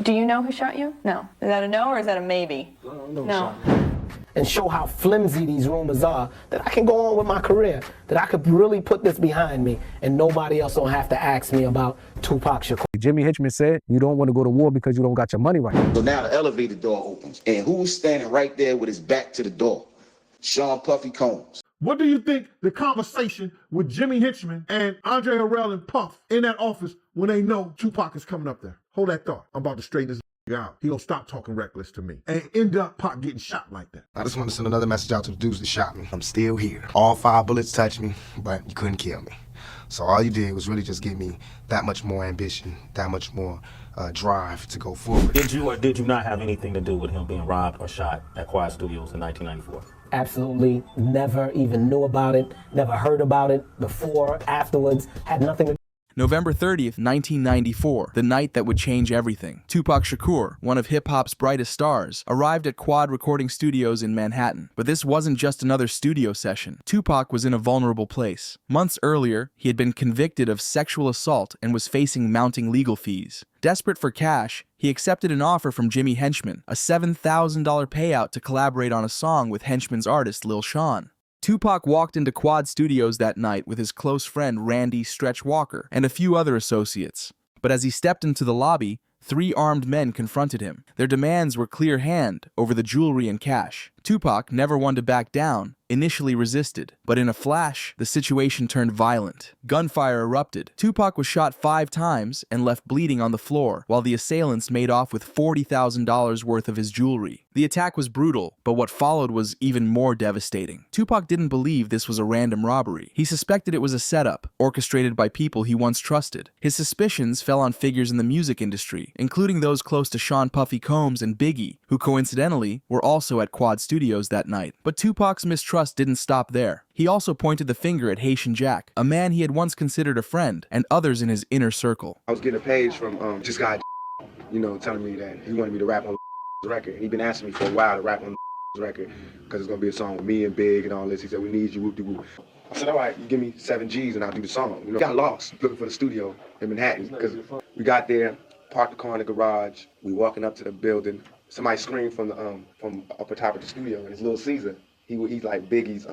Do you know who shot you? No. Is that a no or is that a maybe? No. And show how flimsy these rumors are, that I can go on with my career, that I could really put this behind me, and nobody else don't have to ask me about Tupac Shakur. Jimmy Henchman said, you don't want to go to war because you don't got your money right. So now the elevator door opens, and who's standing right there with his back to the door? Sean Puffy Combs. What do you think the conversation with Jimmy Henchman and Andre Harrell and Puff in that office when they know Tupac is coming up there? Hold that thought. I'm about to straighten this out. He gonna stop talking reckless to me and end up Pac getting shot like that. I just want to send another message out to the dudes that shot me. I'm still here. All 5 bullets touched me, but you couldn't kill me. So all you did was really just give me that much more ambition, that much more drive to go forward. Did you or did you not have anything to do with him being robbed or shot at Quad Studios in 1994? Absolutely never even knew about it, never heard about it before, afterwards, had nothing to November 30th, 1994, the night that would change everything. Tupac Shakur, one of hip-hop's brightest stars, arrived at Quad Recording Studios in Manhattan. But this wasn't just another studio session. Tupac was in a vulnerable place. Months earlier, he had been convicted of sexual assault and was facing mounting legal fees. Desperate for cash, he accepted an offer from Jimmy Henchman, a $7,000 payout to collaborate on a song with Henchman's artist Lil Sean. Tupac walked into Quad Studios that night with his close friend Randy Stretch Walker and a few other associates. But as he stepped into the lobby, 3 armed men confronted him. Their demands were clear hand over the jewelry and cash. Tupac, never one to back down, initially resisted, but in a flash, the situation turned violent. Gunfire erupted. Tupac was shot 5 times and left bleeding on the floor, while the assailants made off with $40,000 worth of his jewelry. The attack was brutal, but what followed was even more devastating. Tupac didn't believe this was a random robbery. He suspected it was a setup, orchestrated by people he once trusted. His suspicions fell on figures in the music industry, including those close to Sean Puffy Combs and Biggie, who coincidentally were also at Quad Studios that night. But Tupac's mistrust didn't stop there. He also pointed the finger at Haitian Jack, a man he had once considered a friend, and others in his inner circle. I was getting a page from this guy, telling me that he wanted me to rap on the record. He'd been asking me for a while to rap on the record because it's gonna be a song with me and Big and all this. He said, we need you, whoop-de-whoop. I said, all right, you give me 7 G's and I'll do the song. Got lost looking for the studio in Manhattan because we got there, parked the car in the garage. We walking up to the building. Somebody screamed from up atop of the studio, and it's Lil Caesar. He's like Biggie's,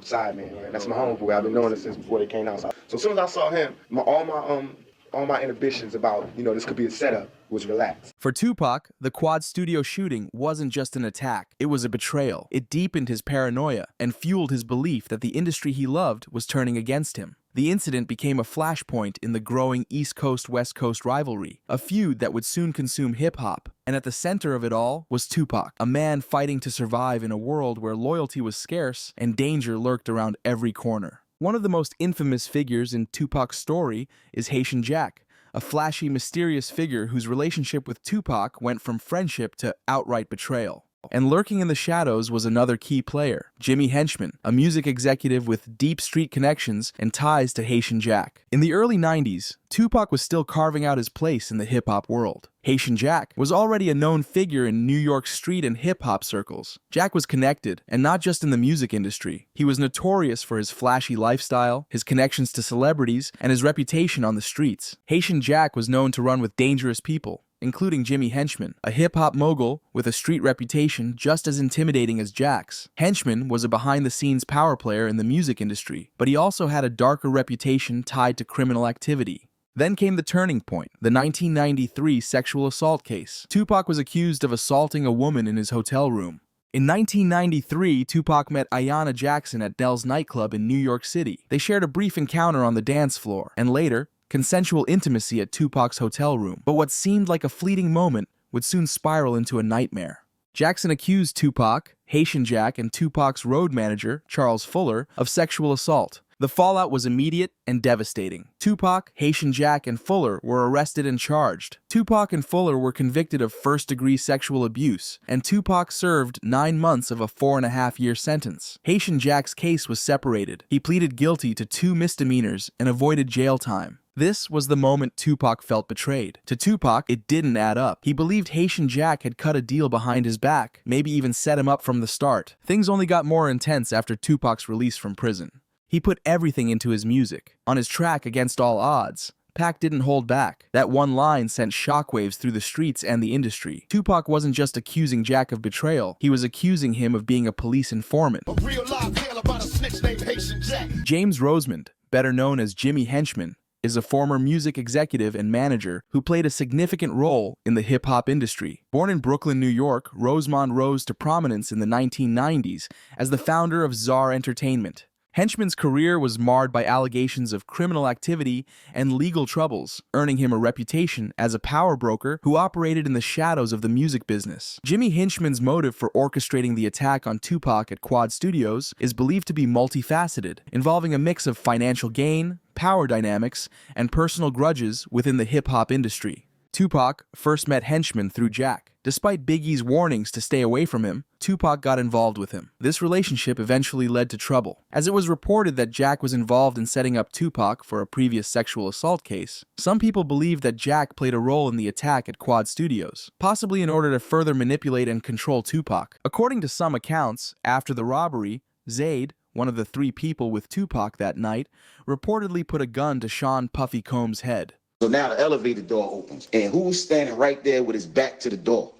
side man. Right? That's my homeboy. I've been knowing him since before they came out. So as soon as I saw him, all my inhibitions about, this could be a setup was relaxed. For Tupac, the Quad Studio shooting wasn't just an attack. It was a betrayal. It deepened his paranoia and fueled his belief that the industry he loved was turning against him. The incident became a flashpoint in the growing East Coast-West Coast rivalry, a feud that would soon consume hip-hop. And at the center of it all was Tupac, a man fighting to survive in a world where loyalty was scarce and danger lurked around every corner. One of the most infamous figures in Tupac's story is Haitian Jack, a flashy, mysterious figure whose relationship with Tupac went from friendship to outright betrayal. And lurking in the shadows was another key player, Jimmy Henchman, a music executive with deep street connections and ties to Haitian Jack. In the early 90s, Tupac was still carving out his place in the hip-hop world. Haitian Jack was already a known figure in New York street and hip-hop circles. Jack was connected, and not just in the music industry. He was notorious for his flashy lifestyle, his connections to celebrities, and his reputation on the streets. Haitian Jack was known to run with dangerous people, including Jimmy Henchman, a hip-hop mogul with a street reputation just as intimidating as Jack's. Henchman was a behind-the-scenes power player in the music industry, but he also had a darker reputation tied to criminal activity. Then came the turning point, the 1993 sexual assault case. Tupac was accused of assaulting a woman in his hotel room. In 1993, Tupac met Ayanna Jackson at Dell's nightclub in New York City. They shared a brief encounter on the dance floor, and later, consensual intimacy at Tupac's hotel room. But what seemed like a fleeting moment would soon spiral into a nightmare. Jackson accused Tupac, Haitian Jack, and Tupac's road manager, Charles Fuller, of sexual assault. The fallout was immediate and devastating. Tupac, Haitian Jack, and Fuller were arrested and charged. Tupac and Fuller were convicted of first-degree sexual abuse, and Tupac served 9 months of a 4.5-year sentence. Haitian Jack's case was separated. He pleaded guilty to 2 misdemeanors and avoided jail time. This was the moment Tupac felt betrayed. To Tupac, it didn't add up. He believed Haitian Jack had cut a deal behind his back, maybe even set him up from the start. Things only got more intense after Tupac's release from prison. He put everything into his music. On his track Against All Odds, Pac didn't hold back. That one line sent shockwaves through the streets and the industry. Tupac wasn't just accusing Jack of betrayal, he was accusing him of being a police informant. A real live tale about a snitch named Haitian Jack. James Rosemond, better known as Jimmy Henchman, is a former music executive and manager who played a significant role in the hip-hop industry. Born in Brooklyn, New York, Rosemond rose to prominence in the 1990s as the founder of Czar Entertainment. Henchman's career was marred by allegations of criminal activity and legal troubles, earning him a reputation as a power broker who operated in the shadows of the music business. Jimmy Henchman's motive for orchestrating the attack on Tupac at Quad Studios is believed to be multifaceted, involving a mix of financial gain, power dynamics, and personal grudges within the hip-hop industry. Tupac first met Henchman through Jack. Despite Biggie's warnings to stay away from him, Tupac got involved with him. This relationship eventually led to trouble. As it was reported that Jack was involved in setting up Tupac for a previous sexual assault case, some people believe that Jack played a role in the attack at Quad Studios, possibly in order to further manipulate and control Tupac. According to some accounts, after the robbery, Zayd, one of the 3 people with Tupac that night, reportedly put a gun to Sean Puffy Combs' head. So now the elevator door opens, and who's standing right there with his back to the door?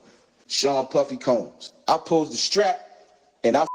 Sean Puffy Combs. I pulls the strap, and I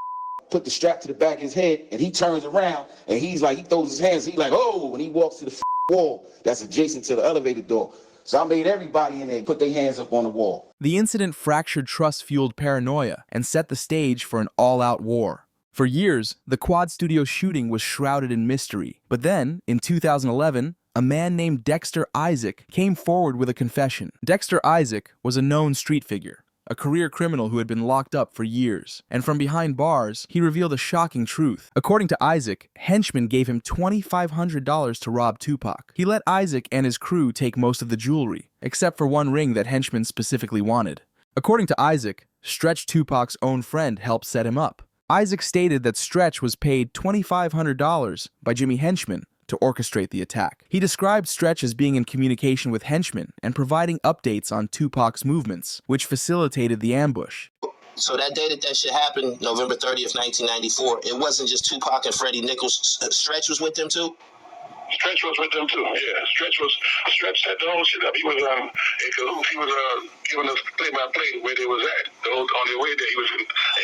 put the strap to the back of his head, and he turns around, and he's like, he throws his hands, he's like, oh, when he walks to the wall that's adjacent to the elevator door. So I made everybody in there put their hands up on the wall. The incident fractured trust-fueled paranoia and set the stage for an all-out war. For years, the Quad Studio shooting was shrouded in mystery. But then, in 2011, a man named Dexter Isaac came forward with a confession. Dexter Isaac was a known street figure, a career criminal who had been locked up for years. And from behind bars, he revealed a shocking truth. According to Isaac, Henchman gave him $2,500 to rob Tupac. He let Isaac and his crew take most of the jewelry, except for one ring that Henchman specifically wanted. According to Isaac, Stretch Tupac's own friend helped set him up. Isaac stated that Stretch was paid $2,500 by Jimmy Henchman to orchestrate the attack. He described Stretch as being in communication with Henchman and providing updates on Tupac's movements, which facilitated the ambush. So that day that shit happened, November 30th, 1994, it wasn't just Tupac and Freddie Nichols. Stretch was with them too? Stretch was with them too, yeah. Stretch set the whole shit up. He was in cahoots. He was giving us play-by-play where they was at. On their way there, he was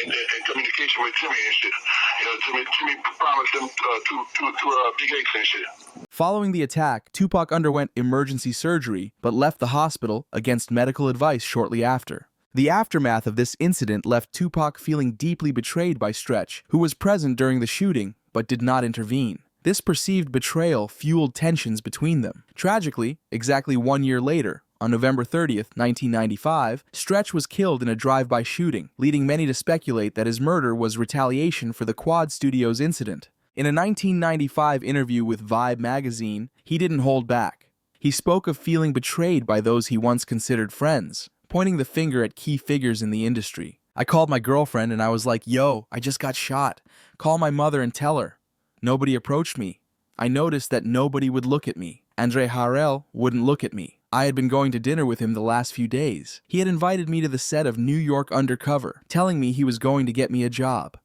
in communication with Jimmy and shit. You know, Jimmy promised them to Big Aches and shit. Following the attack, Tupac underwent emergency surgery, but left the hospital against medical advice shortly after. The aftermath of this incident left Tupac feeling deeply betrayed by Stretch, who was present during the shooting but did not intervene. This perceived betrayal fueled tensions between them. Tragically, exactly 1 year later, on November 30th, 1995, Stretch was killed in a drive-by shooting, leading many to speculate that his murder was retaliation for the Quad Studios incident. In a 1995 interview with Vibe magazine, he didn't hold back. He spoke of feeling betrayed by those he once considered friends, pointing the finger at key figures in the industry. I called my girlfriend and I was like, yo, I just got shot. Call my mother and tell her. Nobody approached me. I noticed that nobody would look at me. Andre Harrell wouldn't look at me. I had been going to dinner with him the last few days. He had invited me to the set of New York Undercover, telling me he was going to get me a job.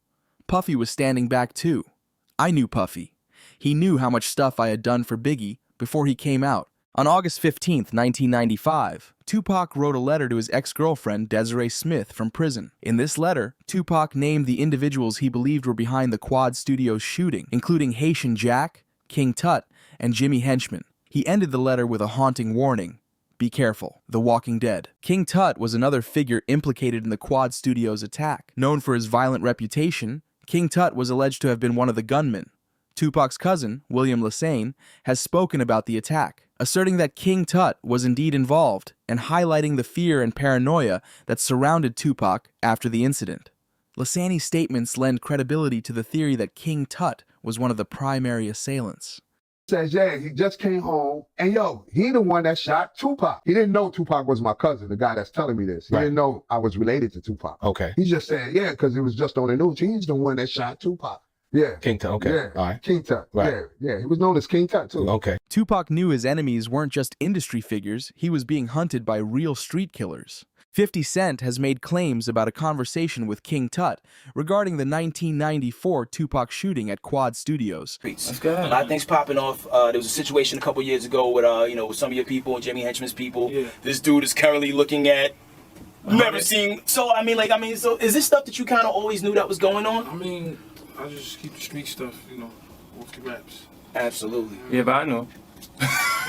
Puffy was standing back too. I knew Puffy. He knew how much stuff I had done for Biggie before he came out. On August 15th, 1995, Tupac wrote a letter to his ex-girlfriend Desiree Smith from prison. In this letter, Tupac named the individuals he believed were behind the Quad Studios shooting, including Haitian Jack, King Tut, and Jimmy Henchman. He ended the letter with a haunting warning. Be careful. The Walking Dead. King Tut was another figure implicated in the Quad Studios attack. Known for his violent reputation, King Tut was alleged to have been one of the gunmen. Tupac's cousin, William Lassane, has spoken about the attack, asserting that King Tut was indeed involved and highlighting the fear and paranoia that surrounded Tupac after the incident. Lassane's statements lend credibility to the theory that King Tut was one of the primary assailants. Says, yeah, he just came home, and yo, he the one that shot Tupac. He didn't know Tupac was my cousin, the guy that's telling me this. He didn't know I was related to Tupac. Okay. He just said, yeah, because it was just on the news. He's the one that shot Tupac. Yeah. King Tut. Okay. Yeah. All right. King Tut. Right. Yeah. Yeah. He was known as King Tut too. Okay. Tupac knew his enemies weren't just industry figures, he was being hunted by real street killers. 50 Cent has made claims about a conversation with King Tut regarding the 1994 Tupac shooting at Quad Studios. Let's go ahead. A lot of things popping off. There was a situation a couple years ago with, with some of your people, Jimmy Henchman's people. Yeah. This dude is currently looking at, never seen. So, so is this stuff that you kind of always knew that was going on? I mean, I just keep the street stuff, off the raps. Absolutely. Yeah, but I know.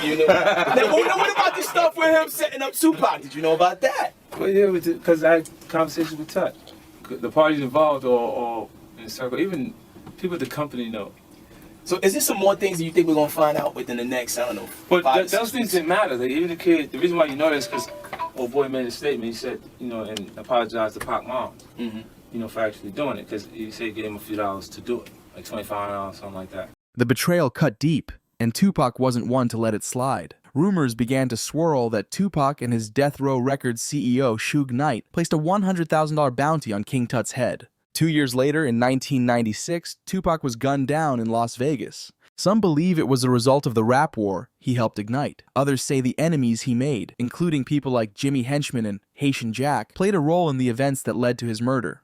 You know. Now, what about this stuff with him setting up Tupac? Did you know about that? Well, yeah, because I had conversations with Tut. The parties involved or in the circle, even people at the company know. So is there some more things that you think we're going to find out within the next, I don't know, But those things didn't matter. Like, even the kid, the reason why you know this is because old boy made a statement. He said, and apologized to Pac mom, for actually doing it. Because he said he gave him a few dollars to do it, like $25, something like that. The betrayal cut deep, and Tupac wasn't one to let it slide. Rumors began to swirl that Tupac and his Death Row Records CEO, Suge Knight, placed a $100,000 bounty on King Tut's head. 2 years later, in 1996, Tupac was gunned down in Las Vegas. Some believe it was a result of the rap war he helped ignite. Others say the enemies he made, including people like Jimmy Henchman and Haitian Jack, played a role in the events that led to his murder.